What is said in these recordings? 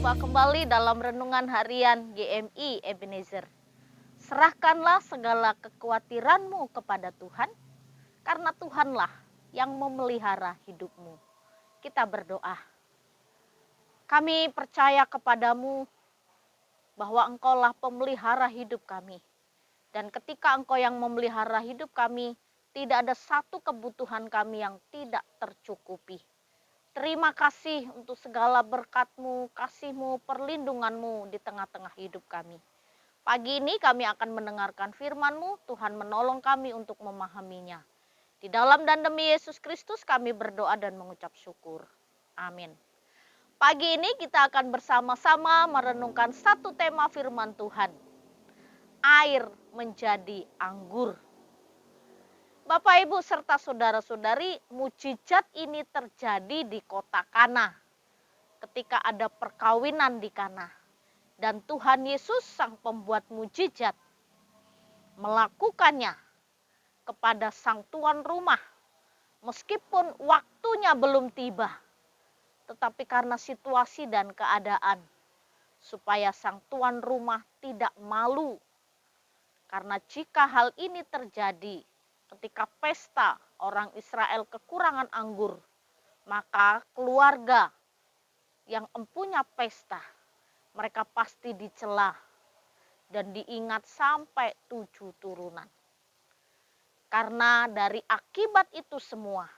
Berjumpa kembali dalam renungan harian GMI Ebenezer. Serahkanlah segala kekhawatiranmu kepada Tuhan, karena Tuhanlah yang memelihara hidupmu. Kita berdoa. Kami percaya kepadamu bahwa Engkaulah pemelihara hidup kami. Dan ketika Engkau yang memelihara hidup kami, tidak ada satu kebutuhan kami yang tidak tercukupi. Terima kasih untuk segala berkat-Mu, kasih-Mu, perlindungan-Mu di tengah-tengah hidup kami. Pagi ini kami akan mendengarkan firman-Mu, Tuhan menolong kami untuk memahaminya. Di dalam dan demi Yesus Kristus kami berdoa dan mengucap syukur. Amin. Pagi ini kita akan bersama-sama merenungkan satu tema firman Tuhan. Air menjadi anggur. Bapak, Ibu, serta saudara-saudari, mukjizat ini terjadi di kota Kana ketika ada perkawinan di Kana. Dan Tuhan Yesus sang pembuat mukjizat melakukannya kepada sang tuan rumah. Meskipun waktunya belum tiba, tetapi karena situasi dan keadaan, supaya sang tuan rumah tidak malu. Karena jika hal ini terjadi, ketika pesta orang Israel kekurangan anggur, maka keluarga yang empunya pesta, mereka pasti dicela dan diingat sampai 7 turunan. Karena dari akibat itu semua,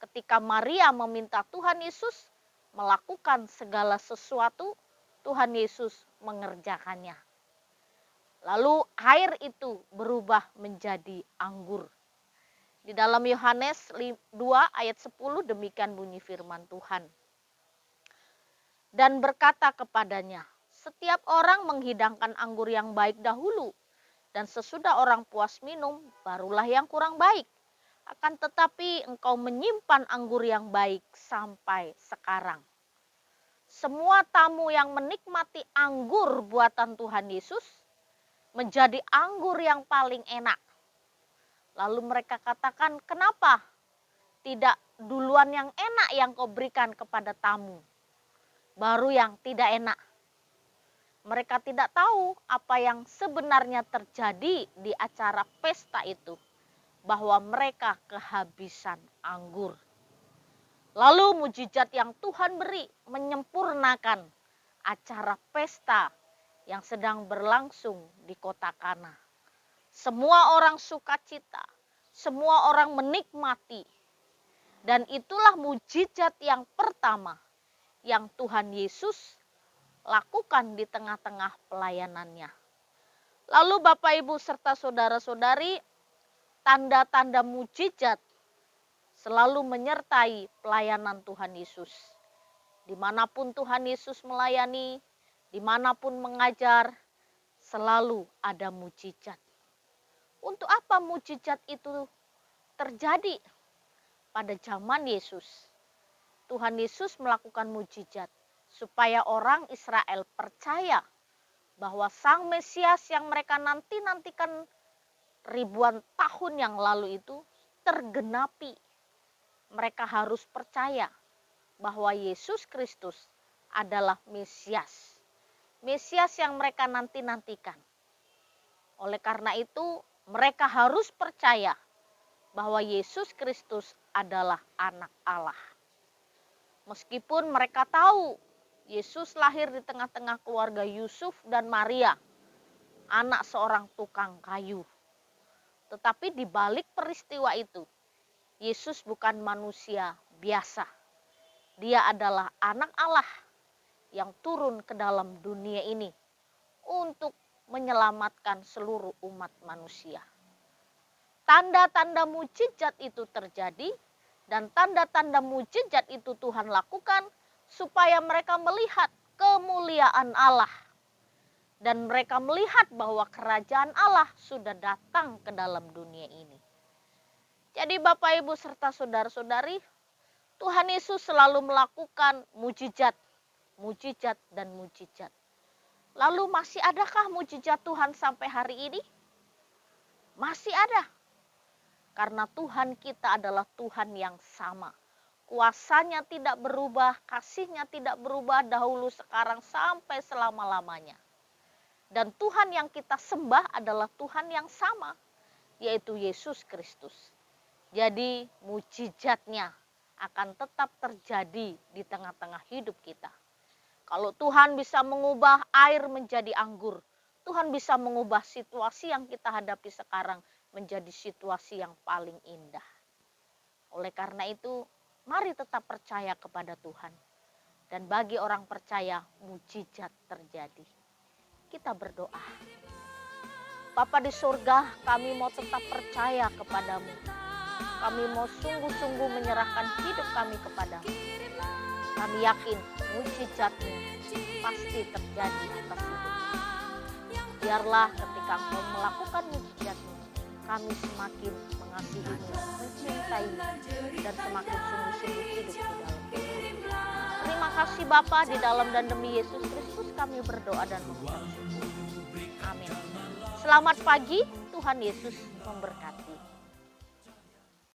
ketika Maria meminta Tuhan Yesus melakukan segala sesuatu, Tuhan Yesus mengerjakannya. Lalu air itu berubah menjadi anggur. Di dalam Yohanes 2 ayat 10 demikian bunyi firman Tuhan. Dan berkata kepadanya, setiap orang menghidangkan anggur yang baik dahulu, dan sesudah orang puas minum, barulah yang kurang baik. Akan tetapi engkau menyimpan anggur yang baik sampai sekarang. Semua tamu yang menikmati anggur buatan Tuhan Yesus, menjadi anggur yang paling enak. Lalu mereka katakan, kenapa tidak duluan yang enak yang kau berikan kepada tamu, baru yang tidak enak? Mereka tidak tahu apa yang sebenarnya terjadi di acara pesta itu, bahwa mereka kehabisan anggur. Lalu mukjizat yang Tuhan beri menyempurnakan acara pesta yang sedang berlangsung di kota Kana. Semua orang sukacita, semua orang menikmati. Dan itulah mukjizat yang pertama yang Tuhan Yesus lakukan di tengah-tengah pelayanannya. Lalu Bapak, Ibu, serta saudara-saudari, tanda-tanda mukjizat selalu menyertai pelayanan Tuhan Yesus. Dimanapun Tuhan Yesus melayani, dimanapun mengajar, selalu ada mukjizat. Untuk apa mukjizat itu terjadi? Pada zaman Yesus, Tuhan Yesus melakukan mukjizat supaya orang Israel percaya bahwa Sang Mesias yang mereka nanti-nantikan ribuan tahun yang lalu itu tergenapi. Mereka harus percaya bahwa Yesus Kristus adalah Mesias. Mesias yang mereka nanti-nantikan. Oleh karena itu, mereka harus percaya bahwa Yesus Kristus adalah anak Allah. Meskipun mereka tahu Yesus lahir di tengah-tengah keluarga Yusuf dan Maria, anak seorang tukang kayu. Tetapi di balik peristiwa itu, Yesus bukan manusia biasa. Dia adalah anak Allah yang turun ke dalam dunia ini untuk menyelamatkan seluruh umat manusia. Tanda-tanda mukjizat itu terjadi dan tanda-tanda mukjizat itu Tuhan lakukan supaya mereka melihat kemuliaan Allah. Dan mereka melihat bahwa kerajaan Allah sudah datang ke dalam dunia ini. Jadi Bapak, Ibu, serta saudara-saudari, Tuhan Yesus selalu melakukan mukjizat, mukjizat dan mukjizat. Lalu masih adakah mukjizat Tuhan sampai hari ini? Masih ada. Karena Tuhan kita adalah Tuhan yang sama. kuasanya tidak berubah, kasihnya tidak berubah dahulu, sekarang, sampai selama-lamanya. Dan Tuhan yang kita sembah adalah Tuhan yang sama, yaitu Yesus Kristus. Jadi mujizatnya akan tetap terjadi di tengah-tengah hidup kita. Kalau Tuhan bisa mengubah air menjadi anggur, Tuhan bisa mengubah situasi yang kita hadapi sekarang menjadi situasi yang paling indah. Oleh karena itu, mari tetap percaya kepada Tuhan. Dan bagi orang percaya, mujizat terjadi. Kita berdoa. Bapa di surga, kami mau tetap percaya kepadamu. Kami mau sungguh-sungguh menyerahkan hidup kami kepadamu. Kami yakin mujizat-Mu pasti terjadi atas hidup kami. Biarlah ketika Engkau melakukan mujizat-Mu, kami semakin mengasihi-Mu, mencintai-Mu, dan semakin sungguh-sungguh hidup di dalam Tuhan. Terima kasih Bapa, di dalam dan demi Yesus Kristus kami berdoa dan mengucap syukur. Amin. Selamat pagi, Tuhan Yesus memberkati.